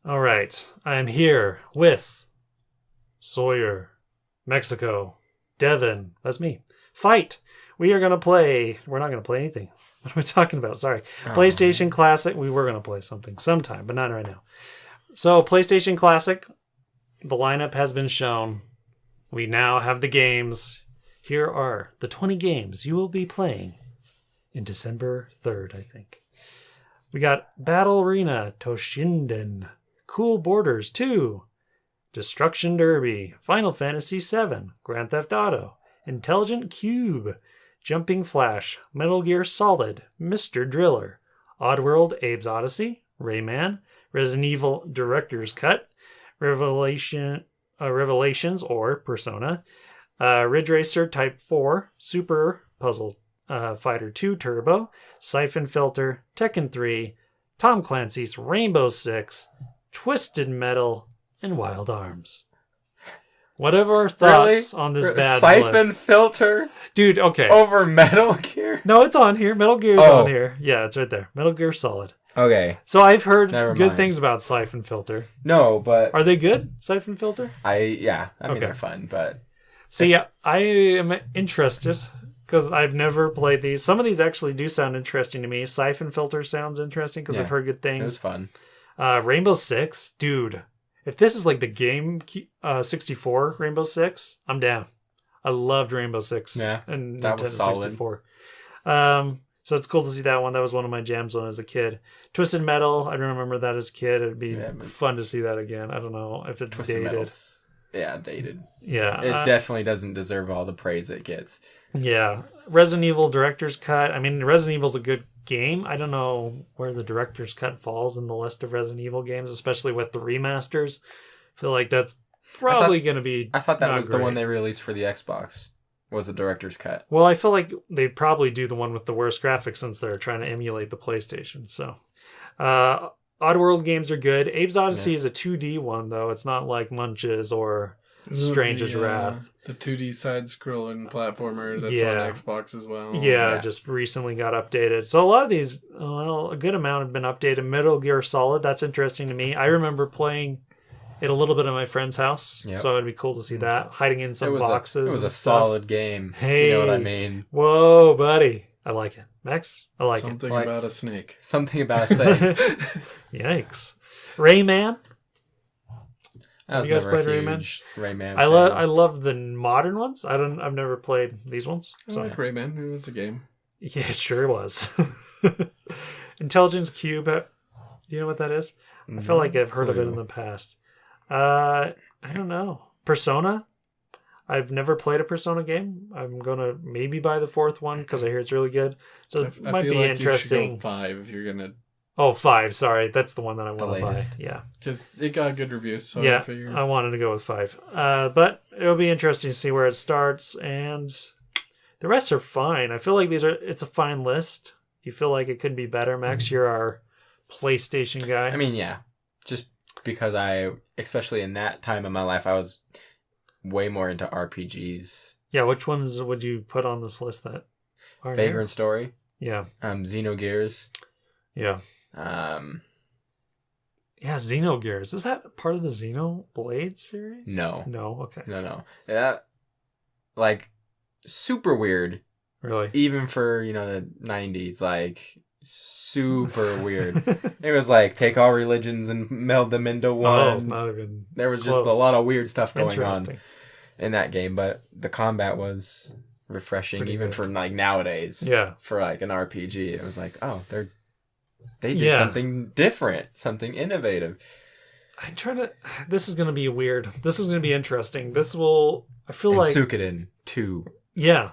All right. I'm here with Sawyer, Mexico, Devin. That's me. Fight. We are going to play. We're not going to play anything. What am I talking about? Sorry. PlayStation Classic. We were going to play something sometime, but not right now. So, PlayStation Classic. The lineup has been shown. We now have the games. Here are the 20 games you will be playing in December 3rd, I think. We got Battle Arena, Toshinden, Cool Borders 2, Destruction Derby, Final Fantasy VII, Grand Theft Auto, Intelligent Cube, Jumping Flash, Metal Gear Solid, Mr. Driller, Oddworld Abe's Odyssey, Rayman, Resident Evil Director's Cut, Revelations or Persona, Ridge Racer Type 4, Super Puzzle Fighter 2 Turbo, Siphon Filter, Tekken 3, Tom Clancy's Rainbow Six, Twisted Metal, and Wild Arms. What are our thoughts on this bad Siphon list? Filter? Dude, okay. Over Metal Gear? No, it's on here. Metal Gear's on here. Yeah, it's right there. Metal Gear Solid. Okay. So I've heard Never good mind. things about Siphon Filter. No, but... Are they good, Siphon Filter? I mean, Okay. they're fun, but... See, I am interested because I've never played these. Some of these actually do sound interesting to me. Siphon Filter sounds interesting because I've heard good It was things. fun. Rainbow Six, dude. If this is like the game 64 Rainbow Six, I'm down. I loved Rainbow Six and that Nintendo was solid. 64. So it's cool to see that one. That was one of my jams when I was a kid. Twisted Metal, I don't remember that as a kid. It'd be fun to see that again. I don't know if it's Twisted dated. Metal's, dated. Yeah. It definitely doesn't deserve all the praise it gets. Yeah. Resident Evil Director's Cut. I mean, Resident Evil's a good game. I don't know where the Director's Cut falls in the list of Resident Evil games, especially with the remasters. I feel like that's probably going to be I thought that not was great. the one they released for the Xbox. Was the director's cut. Well, I feel like they'd probably do the one with the worst graphics since they're trying to emulate the PlayStation. So, Oddworld games are good. Abe's Odyssey is a 2D one, though. It's not like Munches or Strange's Wrath. The 2D side-scrolling platformer that's on Xbox as well. Yeah, just recently got updated. So a lot of these, a good amount have been updated. Metal Gear Solid, that's interesting to me. I remember playing it a little bit at my friend's house, so it'd be cool to see that. Hiding in some boxes. It was a solid game, hey, if you know what I mean. Whoa, buddy. I like it. Max, I like Something it. about a snake. Something about a snake. Yikes. Rayman. You guys played Rayman? Rayman. I love the modern ones. I've never played these ones. I like Rayman. It was a game. Yeah, it sure was. Intelligence Cube. Do you know what that is? I feel like I've heard of it in the past. I don't know. Persona? I've never played a Persona game. I'm going to maybe buy the fourth one because I hear it's really good. So it might be interesting. You should go 5 if you're going to... Oh, 5. Sorry. That's the one that I want to buy. Yeah. Because it got good reviews. So yeah, I wanted to go with 5. But it'll be interesting to see where it starts. And the rest are fine. I feel like it's a fine list. You feel like it could be better. Max, you're our PlayStation guy. I mean, yeah. Just because especially in that time of my life, I was way more into RPGs. Yeah, which ones would you put on this list that aren't Vagrant Story. Yeah. Xenogears. Yeah. Yeah, Xenogears. Is that part of the Xenoblade series? No. No? Okay. No. That, super weird. Really? Even for, the 90s, super weird. It was like, take all religions and meld them into one. Oh, it's not even There was close. just a lot of weird stuff going on in that game, but the combat was refreshing, pretty even good for, nowadays. Yeah. For, an RPG. It was like, oh, they did something different, something innovative. I'm trying to... This is going to be weird. This is going to be interesting. This will... I feel like... Suikoden 2. Yeah.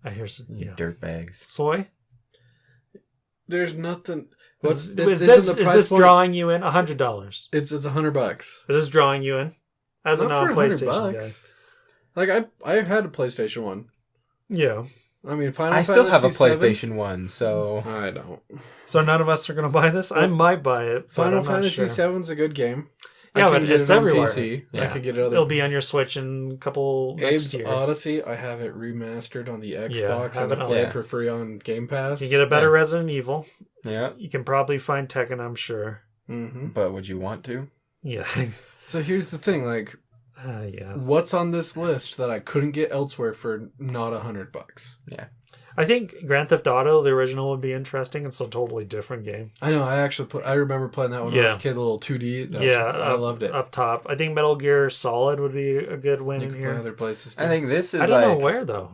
I hear some... You dirtbags. Soy? There's nothing... Is this drawing you in? $100. It's $100. Is this drawing you in? As a non-PlayStation guy. I had a PlayStation 1. Yeah. I mean, I still have a PlayStation 1. So... I don't. So none of us are going to buy this? I might buy it, but Final I'm not Fantasy sure. 7's a good game. Yeah, but it's everywhere. Yeah. I could get it. It'll be on your Switch in a couple next year. Odyssey, I have it remastered on the Xbox have and it I on play there. it for free on Game Pass. You get a better Resident Evil. Yeah. You can probably find Tekken, I'm sure. Mm-hmm. But would you want to? Yeah. So here's the thing, like, Yeah. what's on this list that I couldn't get elsewhere for not $100? Yeah. I think Grand Theft Auto, the original, would be interesting. It's a totally different game. I know. I remember playing that when I was Yeah. a kid, a little 2D. I loved it. Up top. I think Metal Gear Solid would be a good win You in can play here. other places too. I think this is I don't like know where, though.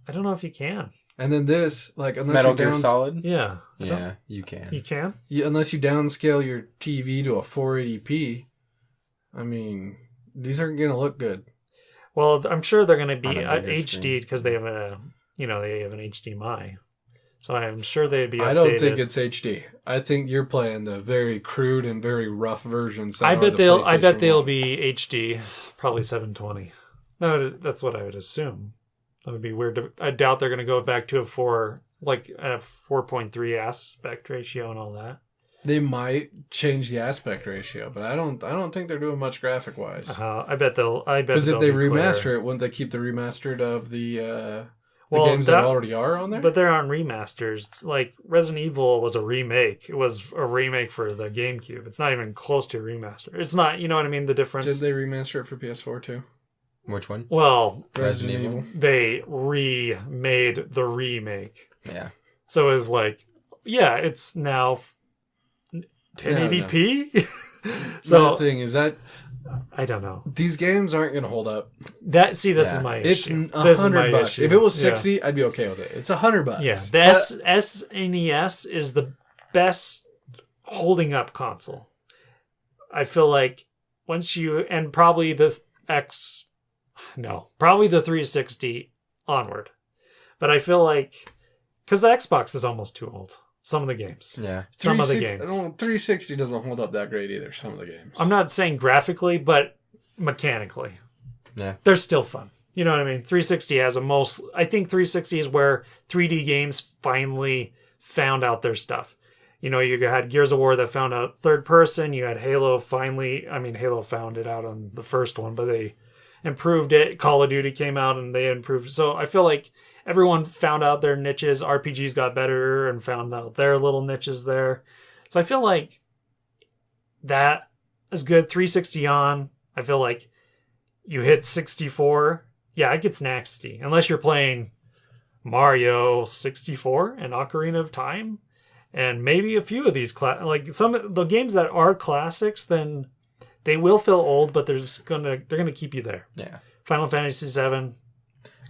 I don't know if you can. And then this, like, unless Metal you Gear Solid. Yeah. Yeah, you can. You can? unless you downscale your TV to a 480p, I mean, these aren't going to look good. Well, I'm sure they're going to be On a bigger HD screen. because they have they have an HDMI. So I'm sure they'd be updated. I don't think it's HD. I think you're playing the very crude and very rough versions. I bet they'll PlayStation 1. be HD, probably 720. That's what I would assume. That would be weird. I doubt they're going to go back to a 4.3 aspect ratio and all that. They might change the aspect ratio, but I don't think they're doing much graphic wise. I bet they'll. Because if they be clear. remaster it, wouldn't they keep the remastered of the Well, games that already are on there? But they're on remasters. Like Resident Evil was a remake. It was a remake for the GameCube. It's not even close to a remaster. It's not. You know what I mean? The difference. Did they remaster it for PS4 too? Which one? Well, Resident Evil. they remade the remake. Yeah. So it's like, yeah, it's now 1080p. So the thing is that I don't know. these games aren't going to hold up. This Yeah. is my It's issue. $100. If it was Yeah. 60, I'd be okay with it. It's $100. Yeah, the SNES is the best holding up console. I feel like and probably the probably the 360 onward. But I feel like, because the Xbox is almost too old. Some of the games. Yeah. Some of the 360 games. 360 doesn't hold up that great either, some of the games. I'm not saying graphically, but mechanically. Yeah. They're still fun. You know what I mean? 360 has I think 360 is where 3D games finally found out their stuff. You know, you had Gears of War that found out third person. You had Halo Halo found it out on the first one, but they improved it. Call of Duty came out and they improved. So I feel like everyone found out their niches. RPGs got better and found out their little niches there. So I feel like that is good. 360 on. I feel like you hit 64. Yeah, it gets nasty. Unless you're playing Mario 64 and Ocarina of Time. And maybe a few of these, like some of the games that are classics, then they will feel old, but they're gonna keep you there. Yeah. Final Fantasy VII,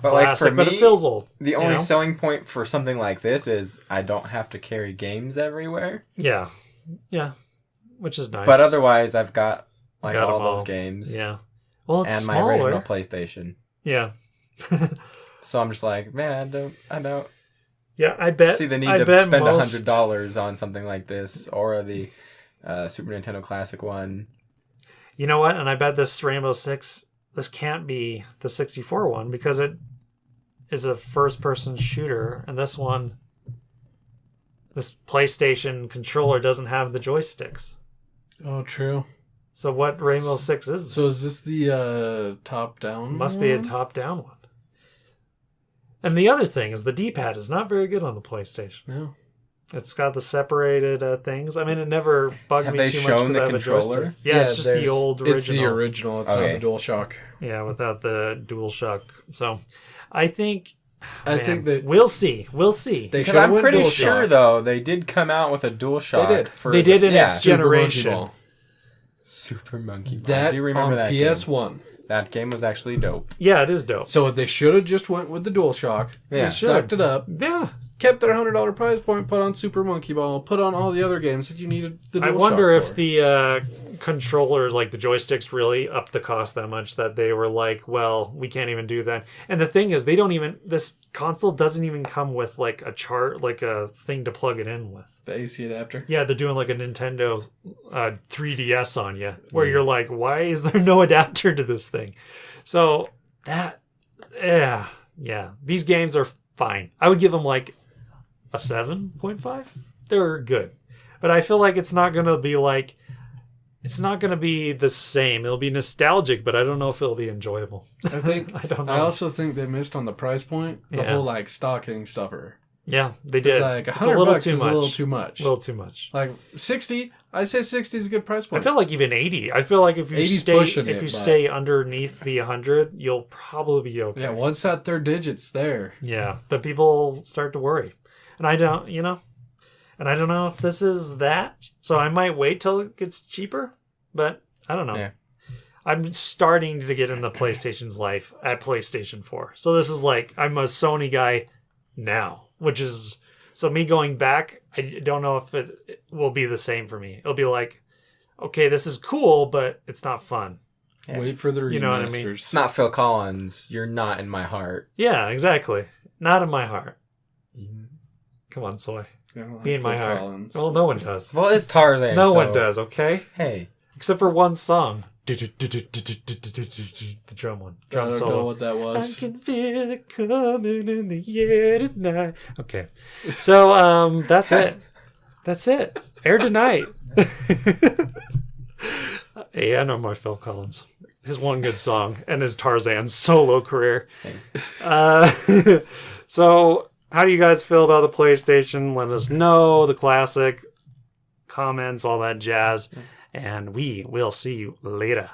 But classic, like for me, but it feels old. The only selling point for something like this is I don't have to carry games everywhere. Yeah, which is nice. But otherwise, I've got Got all them those all. games. Yeah. Well, it's and my smaller. original PlayStation. Yeah. So I'm just like, man, I don't Yeah, I bet. see the need I to bet spend most- $100 on something like this or the Super Nintendo Classic one. You know what? And I bet this Rainbow Six. This can't be the 64 one because it is a first-person shooter, and this PlayStation controller doesn't have the joysticks. Oh, true. So what Rainbow Six is this? So is this the top-down Must be a top-down one. And the other thing is the D-pad is not very good on the PlayStation. No. It's got the separated things. I mean, it never bugged Have me they too much shown because the I have a controller? joystick. Yeah, it's just the old original. It's the original. It's Okay. not the DualShock. Yeah, without the DualShock. So, I think. I think that we'll see. We'll see. they Because should've I'm went pretty DualShock. sure, though, they did come out with a DualShock. They did. They did in yeah. its Super Monkey generation. Ball. Super Monkey Ball. That I do remember on that PS1. game. That game was actually dope. Yeah, it is dope. So they should have just went with the DualShock. Yeah. Sucked it up. Yeah. Kept their $100 price point. Put on Super Monkey Ball. Put on all the other games that you needed the DualShock I wonder if for. the controllers, like the joysticks, really upped the cost that much that they were like, well, we can't even do that. And the thing is, this console doesn't even come with like a thing to plug it in with. The AC adapter. Yeah, they're doing like a Nintendo 3DS on you, where you're like, why is there no adapter to this thing? So yeah, these games are fine. I would give them like a 7.5. They're good, but I feel like it's not gonna be the same. It'll be nostalgic, but I don't know if it'll be enjoyable. I think. I don't know. I also think they missed on the price point. The Yeah. whole like stocking stuffer. Yeah, they did. It's like It's $100 is a little too much. A little too much. Like 60, I say 60 is a good price I point. feel like even 80. I feel like if you 80's stay pushing if it, you but- stay underneath the 100, you'll probably be okay. Yeah, once that third digit's there. Yeah, the people start to worry. And I don't, and I don't know if this is that. So I might wait till it gets cheaper, but I don't know. Yeah. I'm starting to get in the PlayStation's life at PlayStation 4. So this is like, I'm a Sony guy now, which is, so me going back, I don't know if it will be the same for me. It'll be like, okay, this is cool, but it's not fun. Yeah. Wait for the remasters. You know what I mean? It's not Phil Collins. You're not in my heart. Yeah, exactly. Not in my heart. Come on, Soy. I don't like Be in my Phil heart. Collins. Well, no one does. Well, it's Tarzan. No so- one does, okay? Hey. Except for one song. The drum one. I Drum don't know solo. what that I was. can feel it coming in the air tonight. Okay. So that's it. That's it. Air tonight. Hey, I know my Phil Collins. His one good song and his Tarzan solo career. So how do you guys feel about the PlayStation? Let us know. The classic comments, all that jazz. And we will see you later.